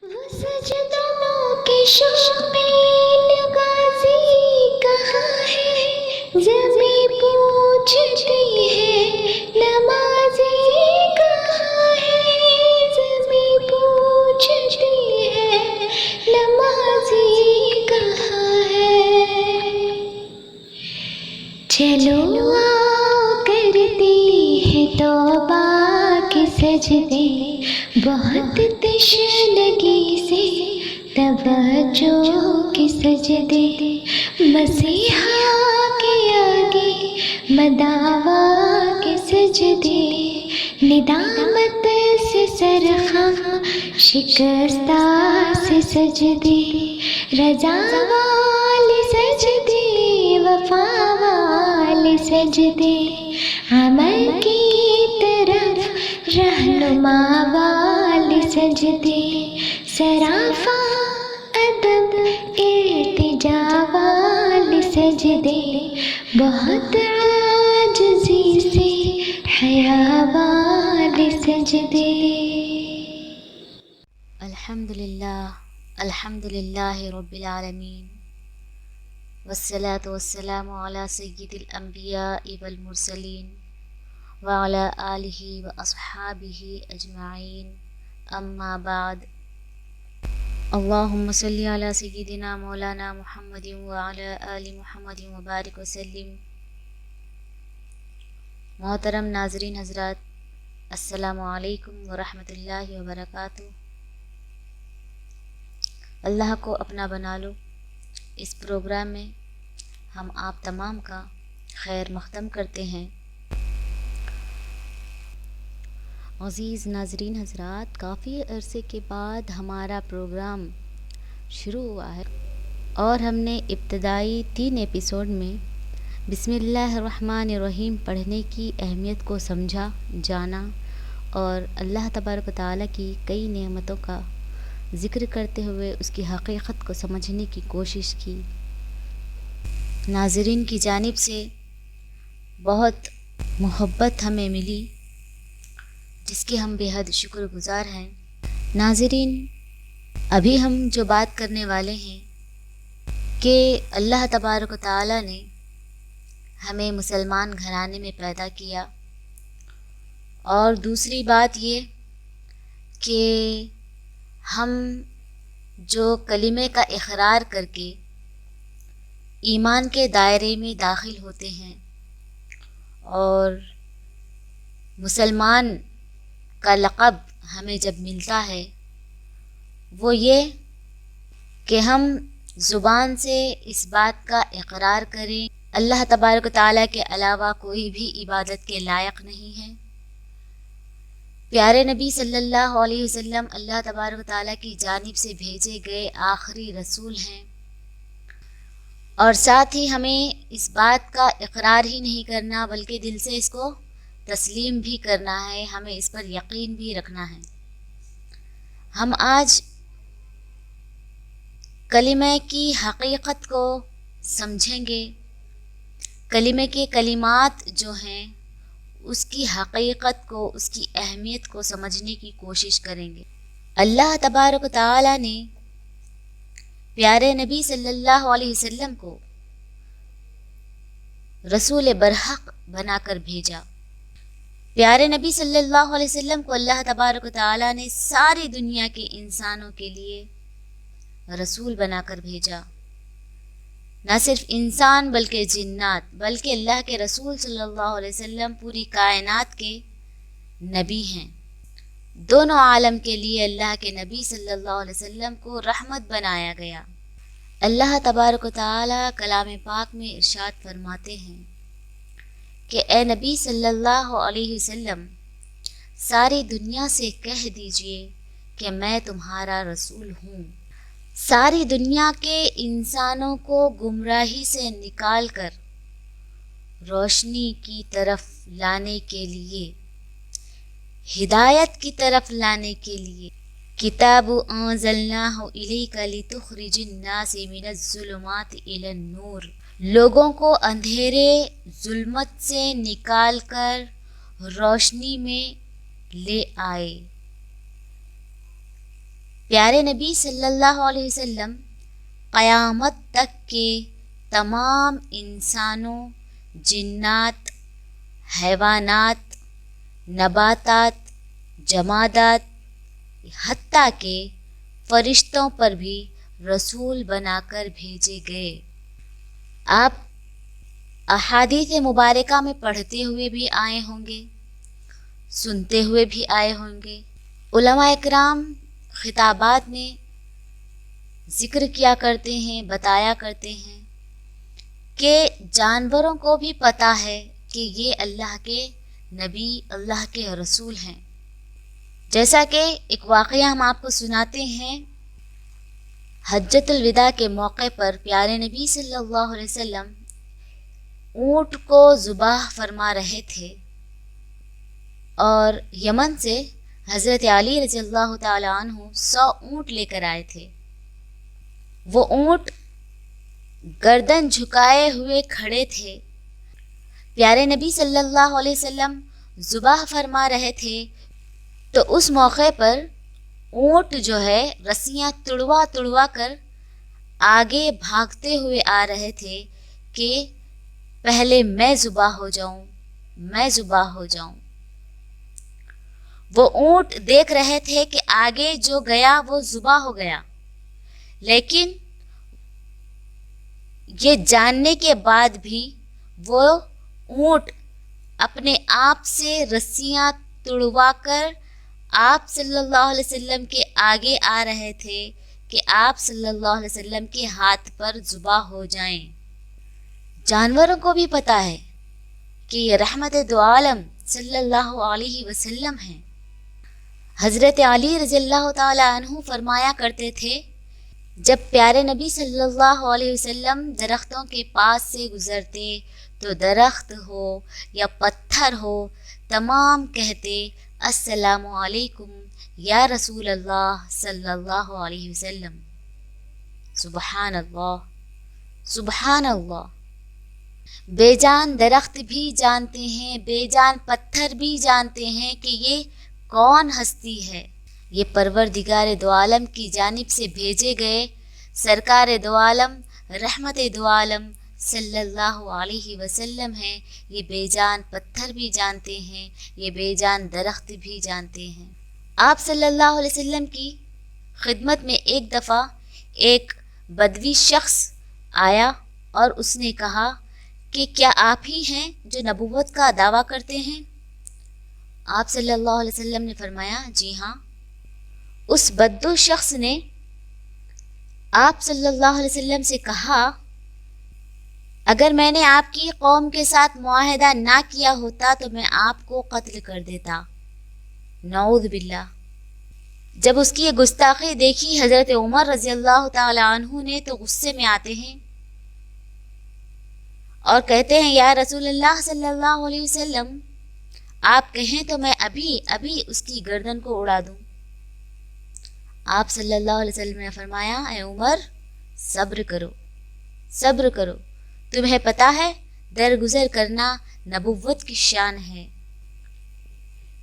وہ سجدوں کے شوقین غازی کہاں ہے، زمیں پوچھتی ہے نمازی کہاں ہے، زمیں پوچھتی ہے نمازی کہاں ہے۔ چلو آؤ کرتے ہیں توبہ کے سجدے، بہت تشنگی سے توجہ کے سجدے، مسیحا کے آگے مداوا کے سجدے، ندامت سے سرخم شکستہ سے سجدے، رضا والے سجدے، وفا والے سجدے، عمل کی طرف رہنما والے سجدے، سراپا ادب ارتجا والے سجدے، بہت عاجزی سے حیا والے سجدے۔ الحمد للہ رب العالمین، والصلاة والسلام علی سید الانبیاء والمرسلین وعلی آلہ واصحابہ اجمعین، اما بعد۔ اللہم صلی علی سیدنا مولانا محمد وعلی آل محمد وبارک وسلم۔ محترم ناظرین حضرات، السلام علیکم ورحمۃ اللہ وبرکاتہ۔ اللہ کو اپنا بنا لو، اس پروگرام میں ہم آپ تمام کا خیر مقدم کرتے ہیں۔ عزیز ناظرین حضرات، کافی عرصے کے بعد ہمارا پروگرام شروع ہوا ہے اور ہم نے ابتدائی 3 ایپیسوڈ میں بسم اللہ الرحمن الرحیم پڑھنے کی اہمیت کو سمجھا، جانا اور اللہ تبارک و تعالیٰ کی کئی نعمتوں کا ذکر کرتے ہوئے اس کی حقیقت کو سمجھنے کی کوشش کی۔ ناظرین کی جانب سے بہت محبت ہمیں ملی، جس کے ہم بے حد شکر گزار ہیں۔ ناظرین، ابھی ہم جو بات کرنے والے ہیں کہ اللہ تبارک و تعالیٰ نے ہمیں مسلمان گھرانے میں پیدا کیا، اور دوسری بات یہ کہ ہم جو کلمے کا اقرار کر کے ایمان کے دائرے میں داخل ہوتے ہیں اور مسلمان کا لقب ہمیں جب ملتا ہے، وہ یہ کہ ہم زبان سے اس بات کا اقرار کریں اللہ تبارک و تعالیٰ کے علاوہ کوئی بھی عبادت کے لائق نہیں ہے، پیارے نبی صلی اللہ علیہ وسلم اللہ تبارک و تعالیٰ کی جانب سے بھیجے گئے آخری رسول ہیں، اور ساتھ ہی ہمیں اس بات کا اقرار ہی نہیں کرنا بلکہ دل سے اس کو تسلیم بھی کرنا ہے، ہمیں اس پر یقین بھی رکھنا ہے۔ ہم آج کلمہ کی حقیقت کو سمجھیں گے، کلمے کے کلمات جو ہیں اس کی حقیقت کو، اس کی اہمیت کو سمجھنے کی کوشش کریں گے۔ اللہ تبارک و تعالیٰ نے پیارے نبی صلی اللہ علیہ وسلم کو رسول برحق بنا کر بھیجا۔ پیارے نبی صلی اللہ علیہ وسلم کو اللہ تبارک و تعالیٰ نے ساری دنیا کے انسانوں کے لیے رسول بنا کر بھیجا، نہ صرف انسان بلکہ جنات، بلکہ اللہ کے رسول صلی اللہ علیہ وسلم پوری کائنات کے نبی ہیں۔ دونوں عالم کے لیے اللہ کے نبی صلی اللہ علیہ وسلم کو رحمت بنایا گیا۔ اللہ تبارک و تعالیٰ کلام پاک میں ارشاد فرماتے ہیں کہ اے نبی صلی اللہ علیہ وسلم، ساری دنیا سے کہہ دیجئے کہ میں تمہارا رسول ہوں، ساری دنیا کے انسانوں کو گمراہی سے نکال کر روشنی کی طرف لانے کے لیے، ہدایت کی طرف لانے کے لیے۔ کتاب انزلناہ الیک لتخرج الناس من الظلمات الی النور، لوگوں کو اندھیرے ظلمت سے نکال کر روشنی میں لے آئے۔ پیارے نبی صلی اللہ علیہ وسلم قیامت تک کے تمام انسانوں، جنات، حیوانات، نباتات، جمادات، حتیٰ کہ فرشتوں پر بھی رسول بنا کر بھیجے گئے۔ آپ احادیث مبارکہ میں پڑھتے ہوئے بھی آئے ہوں گے، سنتے ہوئے بھی آئے ہوں گے۔ علماء اکرام خطابات میں ذکر کیا کرتے ہیں، بتایا کرتے ہیں کہ جانوروں کو بھی پتہ ہے کہ یہ اللہ کے نبی، اللہ کے رسول ہیں۔ جیسا کہ ایک واقعہ ہم آپ کو سناتے ہیں، حجۃ الوداع کے موقع پر پیارے نبی صلی اللہ علیہ وسلم اونٹ کو ذبح فرما رہے تھے، اور یمن سے حضرت علی رضی اللہ تعالیٰ عنہ 100 اونٹ لے کر آئے تھے۔ وہ اونٹ گردن جھکائے ہوئے کھڑے تھے۔ پیارے نبی صلی اللہ علیہ وسلم ذبح فرما رہے تھے، تو اس موقع پر اونٹ جو ہے رسیاں تڑوا تڑوا کر آگے بھاگتے ہوئے آ رہے تھے کہ پہلے میں ذبح ہو جاؤں، میں ذبح ہو جاؤں۔ وہ اونٹ دیکھ رہے تھے کہ آگے جو گیا وہ ذبح ہو گیا، لیکن یہ جاننے کے بعد بھی وہ اونٹ اپنے آپ سے رسیاں تڑوا کر آپ صلی اللہ علیہ وسلم کے آگے آ رہے تھے کہ آپ صلی اللہ علیہ وسلم کے ہاتھ پر ذبح ہو جائیں۔ جانوروں کو بھی پتہ ہے کہ یہ رحمت دو عالم صلی اللہ علیہ وسلم ہیں۔ حضرت علی رضی اللہ تعالیٰ عنہ فرمایا کرتے تھے، جب پیارے نبی صلی اللہ علیہ وسلم درختوں کے پاس سے گزرتے تو درخت ہو یا پتھر ہو تمام کہتے السلام علیکم یا رسول اللہ صلی اللہ علیہ وسلم۔ سبحان اللہ، سبحان اللہ۔ بے جان درخت بھی جانتے ہیں، بے جان پتھر بھی جانتے ہیں کہ یہ کون ہستی ہے۔ یہ پروردگار دو عالم کی جانب سے بھیجے گئے سرکار دو عالم، رحمت دو عالم صلی اللہ علیہ وسلم ہیں۔ یہ بے جان پتھر بھی جانتے ہیں، یہ بے جان درخت بھی جانتے ہیں۔ آپ صلی اللہ علیہ وسلم کی خدمت میں ایک دفعہ ایک بدوی شخص آیا اور اس نے کہا کہ کیا آپ ہی ہیں جو نبوت کا دعویٰ کرتے ہیں؟ آپ صلی اللہ علیہ وسلم نے فرمایا جی ہاں۔ اس بدو شخص نے آپ صلی اللہ علیہ وسلم سے کہا، اگر میں نے آپ کی قوم کے ساتھ معاہدہ نہ کیا ہوتا تو میں آپ کو قتل کر دیتا، نعوذ باللہ۔ جب اس کی یہ گستاخی دیکھی حضرت عمر رضی اللہ تعالی عنہ نے تو غصے میں آتے ہیں اور کہتے ہیں یا رسول اللہ صلی اللہ علیہ وسلم، آپ کہیں تو میں ابھی اس کی گردن کو اڑا دوں۔ آپ صلی اللہ علیہ وسلم نے فرمایا اے عمر صبر کرو، صبر کرو، تمہیں پتہ ہے درگزر کرنا نبوت کی شان ہے۔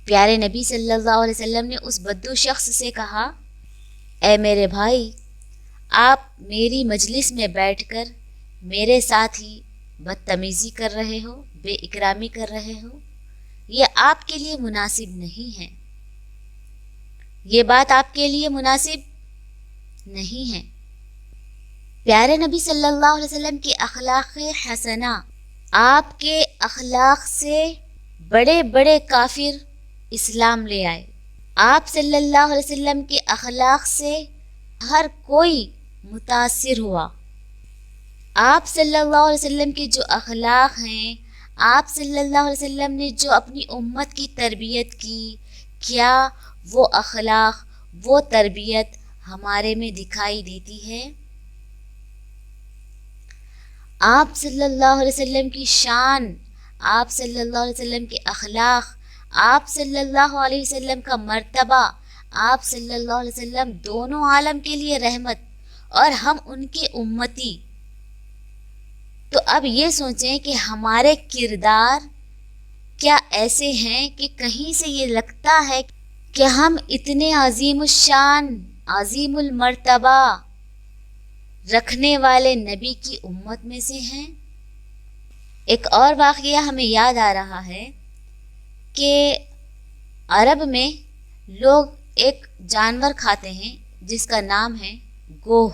پیارے نبی صلی اللہ علیہ وسلم نے اس بدو شخص سے کہا، اے میرے بھائی، آپ میری مجلس میں بیٹھ کر میرے ساتھ ہی بدتمیزی کر رہے ہو، بے اکرامی کر رہے ہو، یہ آپ کے لیے مناسب نہیں ہے، یہ بات آپ کے لیے مناسب نہیں ہے۔ پیارے نبی صلی اللہ علیہ وسلم کی اخلاق حسنہ، آپ کے اخلاق سے بڑے بڑے کافر اسلام لے آئے۔ آپ صلی اللہ علیہ وسلم کے اخلاق سے ہر کوئی متاثر ہوا۔ آپ صلی اللہ علیہ وسلم کے جو اخلاق ہیں، آپ صلی اللہ علیہ وسلم نے جو اپنی امت کی تربیت کی، کیا وہ اخلاق، وہ تربیت ہمارے میں دکھائی دیتی ہے؟ آپ صلی اللہ علیہ وسلم کی شان، آپ صلی اللہ علیہ وسلم کے اخلاق، آپ صلی اللہ علیہ وسلم کا مرتبہ، آپ صلی اللہ علیہ وسلم دونوں عالم کے لیے رحمت اور ہم ان کے امتی۔ تو اب یہ سوچیں کہ ہمارے کردار کیا ایسے ہیں کہ کہیں سے یہ لگتا ہے کہ ہم اتنے عظیم الشان عظیم المرتبہ رکھنے والے نبی کی امت میں سے ہیں۔ ایک اور واقعہ ہمیں یاد آ رہا ہے کہ عرب میں لوگ ایک جانور کھاتے ہیں جس کا نام ہے گوہ۔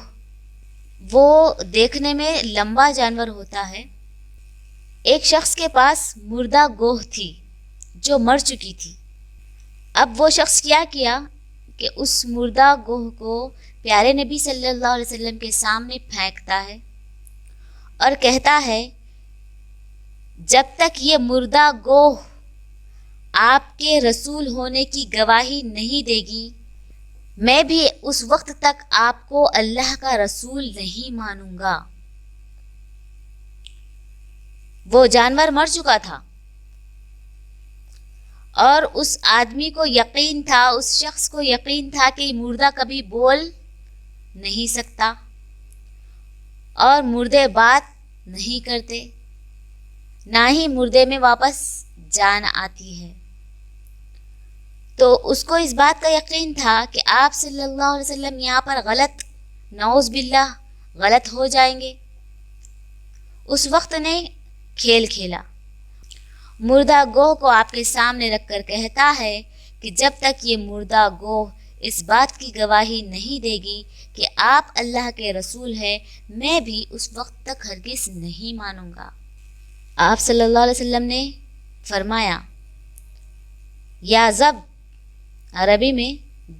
وہ دیکھنے میں لمبا جانور ہوتا ہے۔ ایک شخص کے پاس مردہ گوہ تھی جو مر چکی تھی۔ اب وہ شخص کیا کہ اس مردہ گوہ کو پیارے نبی صلی اللہ علیہ وسلم کے سامنے پھینکتا ہے اور کہتا ہے جب تک یہ مردہ گوہ آپ کے رسول ہونے کی گواہی نہیں دے گی میں بھی اس وقت تک آپ کو اللہ کا رسول نہیں مانوں گا۔ وہ جانور مر چکا تھا اور اس آدمی کو یقین تھا، اس شخص کو یقین تھا کہ یہ مردہ کبھی بول نہیں سکتا اور مردے بات نہیں کرتے، نہ ہی مردے میں واپس جان آتی ہے۔ تو اس کو اس بات کا یقین تھا کہ آپ صلی اللہ علیہ وسلم یہاں پر غلط، نعوذ باللہ، غلط ہو جائیں گے۔ اس وقت نے کھیل کھیلا، مردہ گوہ کو آپ کے سامنے رکھ کر کہتا ہے کہ جب تک یہ مردہ گوہ اس بات کی گواہی نہیں دے گی کہ آپ اللہ کے رسول ہیں میں بھی اس وقت تک ہرگز نہیں مانوں گا۔ آپ صلی اللہ علیہ وسلم نے فرمایا یا ذب، عربی میں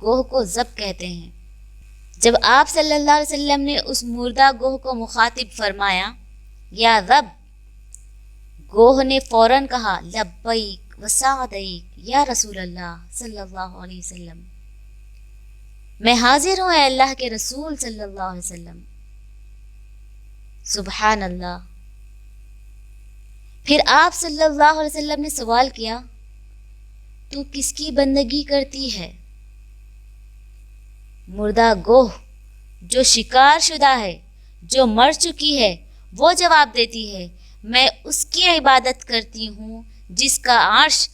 گوہ کو ذب کہتے ہیں۔ جب آپ صلی اللہ علیہ وسلم نے اس مردہ گوہ کو مخاطب فرمایا یا ذب، گوہ نے فوراً کہا لبیک و سعدیک یا رسول اللہ صلی اللہ علیہ وسلم، میں حاضر ہوں اے اللہ کے رسول صلی اللہ علیہ وسلم۔ سبحان اللہ۔ پھر آپ صلی اللہ علیہ وسلم نے سوال کیا تو کس کی بندگی کرتی ہے؟ مردہ گوہ جو شکار شدہ ہے، جو مر چکی ہے، وہ جواب دیتی ہے میں اس کی عبادت کرتی ہوں جس کا عرش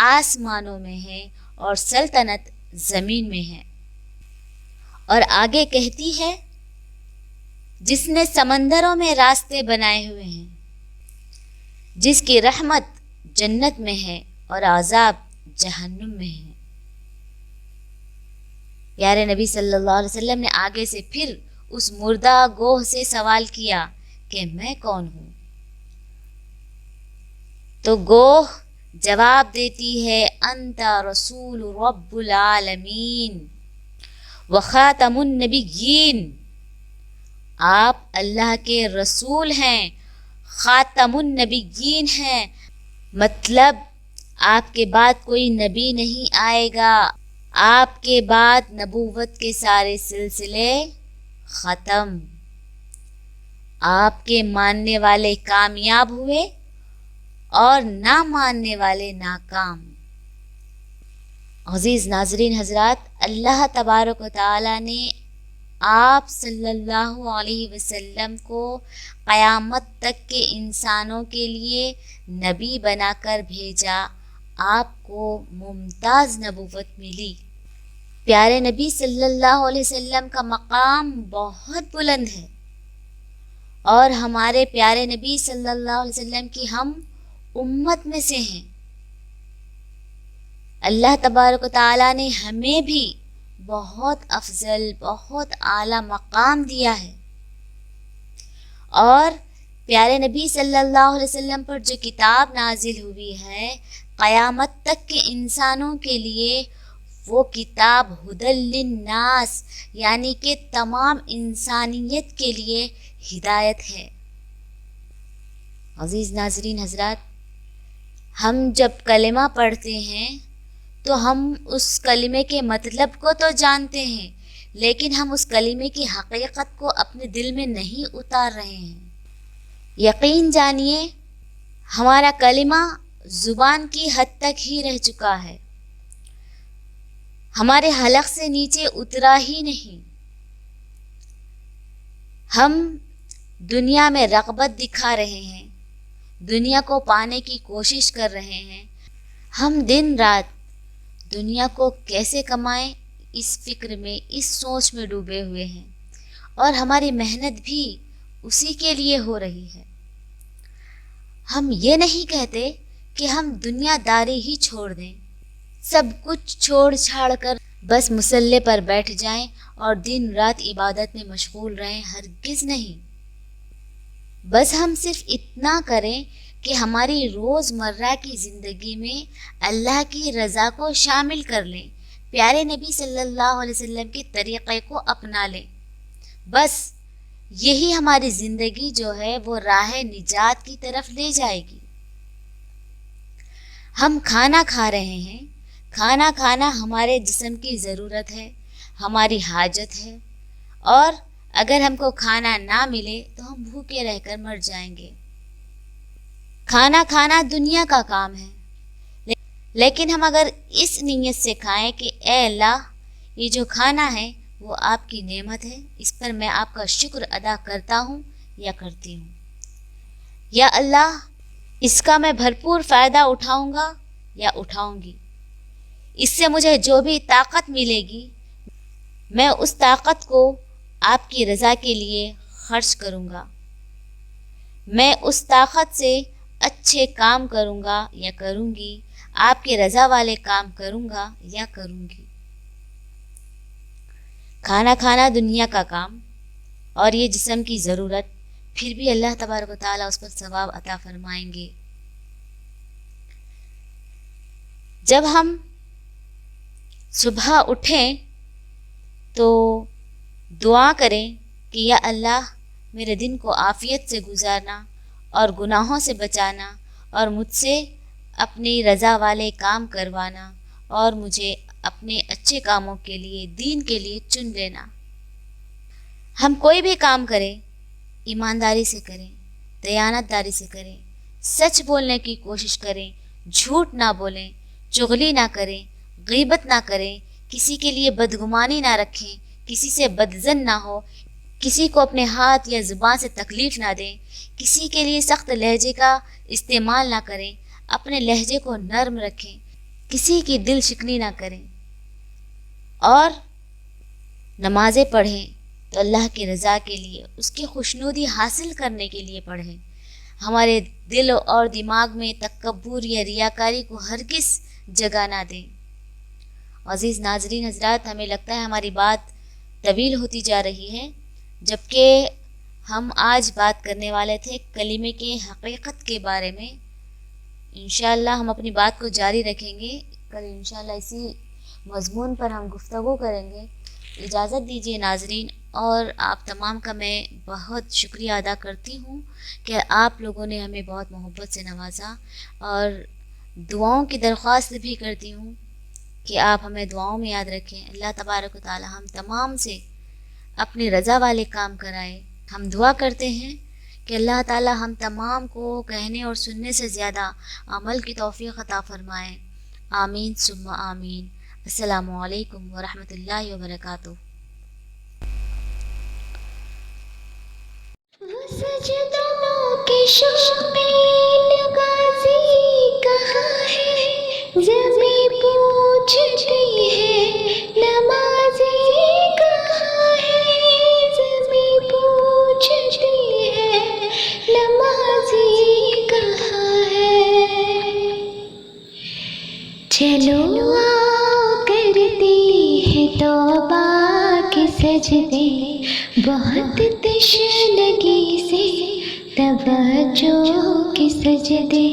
آسمانوں میں ہے اور سلطنت زمین میں ہے۔ اور آگے کہتی ہے جس نے سمندروں میں راستے بنائے ہوئے ہیں، جس کی رحمت جنت میں ہے اور عذاب جہنم میں ہے۔ پیارے نبی صلی اللہ علیہ وسلم نے آگے سے پھر اس مردہ گوہ سے سوال کیا کہ میں کون ہوں؟ تو گوہ جواب دیتی ہے انت رسول رب العالمین وخاتم النبیین، آپ اللہ کے رسول ہیں، خاتم النبیین ہیں، مطلب آپ کے بعد کوئی نبی نہیں آئے گا، آپ کے بعد نبوت کے سارے سلسلے ختم، آپ کے ماننے والے کامیاب ہوئے اور نہ ماننے والے ناکام۔ عزیز ناظرین حضرات، اللہ تبارک و تعالیٰ نے آپ صلی اللہ علیہ وسلم کو قیامت تک کے انسانوں کے لیے نبی بنا کر بھیجا۔ آپ کو ممتاز نبوت ملی۔ پیارے نبی صلی اللہ علیہ وسلم کا مقام بہت بلند ہے اور ہمارے پیارے نبی صلی اللہ علیہ وسلم کی ہم امت میں سے ہیں۔ اللہ تبارک و تعالیٰ نے ہمیں بھی بہت افضل، بہت اعلیٰ مقام دیا ہے، اور پیارے نبی صلی اللہ علیہ وسلم پر جو کتاب نازل ہوئی ہے قیامت تک کے انسانوں کے لیے، وہ کتاب ہدی للناس، یعنی کہ تمام انسانیت کے لیے ہدایت ہے۔ عزیز ناظرین حضرات، ہم جب کلمہ پڑھتے ہیں تو ہم اس کلمے کے مطلب کو تو جانتے ہیں، لیکن ہم اس کلمے کی حقیقت کو اپنے دل میں نہیں اتار رہے ہیں۔ یقین جانیے ہمارا کلمہ زبان کی حد تک ہی رہ چکا ہے، ہمارے حلق سے نیچے اترا ہی نہیں۔ ہم دنیا میں رغبت دکھا رہے ہیں، دنیا کو پانے کی کوشش کر رہے ہیں۔ ہم دن رات دنیا کو کیسے کمائیں اس فکر میں، اس سوچ میں ڈوبے ہوئے ہیں، اور ہماری محنت بھی اسی کے لیے ہو رہی ہے۔ ہم یہ نہیں کہتے کہ ہم دنیا داری ہی چھوڑ دیں، سب کچھ چھوڑ چھاڑ کر بس مصلے پر بیٹھ جائیں اور دن رات عبادت میں مشغول رہیں، ہرگز نہیں۔ بس ہم صرف اتنا کریں کہ ہماری روز مرہ کی زندگی میں اللہ کی رضا کو شامل کر لیں، پیارے نبی صلی اللہ علیہ وسلم کے طریقے کو اپنا لیں۔ بس یہی ہماری زندگی جو ہے وہ راہ نجات کی طرف لے جائے گی۔ ہم کھانا کھا رہے ہیں، کھانا کھانا ہمارے جسم کی ضرورت ہے، ہماری حاجت ہے، اور اگر ہم کو کھانا نہ ملے تو ہم بھوکے رہ کر مر جائیں گے۔ کھانا کھانا دنیا کا کام ہے، لیکن ہم اگر اس نیت سے کھائیں کہ اے اللہ، یہ جو کھانا ہے وہ آپ کی نعمت ہے، اس پر میں آپ کا شکر ادا کرتا ہوں یا کرتی ہوں، یا اللہ اس کا میں بھرپور فائدہ اٹھاؤں گا یا اٹھاؤں گی، اس سے مجھے جو بھی طاقت ملے گی میں اس طاقت کو آپ کی رضا کے لیے خرچ کروں گا، میں اس طاقت سے اچھے کام کروں گا یا کروں گی، آپ کی رضا والے کام کروں گا یا کروں گی۔ کھانا کھانا دنیا کا کام اور یہ جسم کی ضرورت، پھر بھی اللہ تبارک و تعالیٰ اس پر ثواب عطا فرمائیں گے۔ جب ہم صبح اٹھیں تو دعا کریں کہ یا اللہ میرے دن کو عافیت سے گزارنا اور گناہوں سے بچانا، اور مجھ سے اپنی رضا والے کام کروانا، اور مجھے اپنے اچھے کاموں کے لیے، دین کے لیے چن لینا۔ ہم کوئی بھی کام کریں ایمانداری سے کریں، دیانت داری سے کریں، سچ بولنے کی کوشش کریں، جھوٹ نہ بولیں، چغلی نہ کریں، غیبت نہ کریں، کسی کے لیے بدگمانی نہ رکھیں، کسی سے بدظن نہ ہو، کسی کو اپنے ہاتھ یا زبان سے تکلیف نہ دیں، کسی کے لیے سخت لہجے کا استعمال نہ کریں، اپنے لہجے کو نرم رکھیں، کسی کی دل شکنی نہ کریں، اور نمازیں پڑھیں تو اللہ کی رضا کے لیے، اس کی خوشنودی حاصل کرنے کے لیے پڑھیں۔ ہمارے دل اور دماغ میں تکبر یا ریاکاری کو ہرگز جگہ نہ دیں۔ عزیز ناظرین حضرات، ہمیں لگتا ہے ہماری بات طویل ہوتی جا رہی ہے، جبکہ ہم آج بات کرنے والے تھے کلمے کے حقیقت کے بارے میں۔ انشاءاللہ ہم اپنی بات کو جاری رکھیں گے، کل انشاءاللہ اسی مضمون پر ہم گفتگو کریں گے۔ اجازت دیجیے ناظرین، اور آپ تمام کا میں بہت شکریہ ادا کرتی ہوں کہ آپ لوگوں نے ہمیں بہت محبت سے نوازا، اور دعاؤں کی درخواست بھی کرتی ہوں کہ آپ ہمیں دعاؤں میں یاد رکھیں۔ اللہ تبارک و تعالی ہم تمام سے اپنی رضا والے کام کرائے۔ ہم دعا کرتے ہیں کہ اللہ تعالی ہم تمام کو کہنے اور سننے سے زیادہ عمل کی توفیق عطا فرمائیں۔ آمین ثم آمین۔ السلام علیکم ورحمۃ اللہ وبرکاتہ۔ وہ سجدوں کے شوقین غازی کہاں ہے، زمیں پوچھتی ہے نمازی کہاں ہے، زمیں پوچھتی ہے نمازی کہاں ہے۔ چلو آؤ کرتے ہیں توبہ کے سجدے، بہت تشنگی سے توجہ کے سجدے،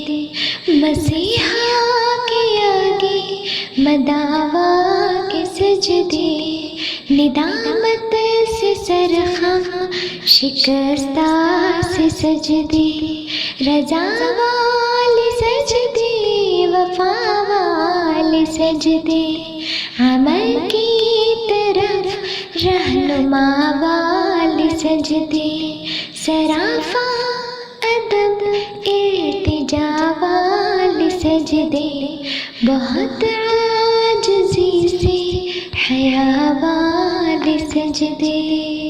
مسیحا کے آگے مداوا کے سجدے، ندامت سے سرخم شکستہ سے سجدے، رضا والے سجدے، وفا والے سجدے، عمل کی طرف رہنما والے سجدے، سراپا ادب ارتجا والے سجدے، بہت عاجزی سے حیا والے سجدے۔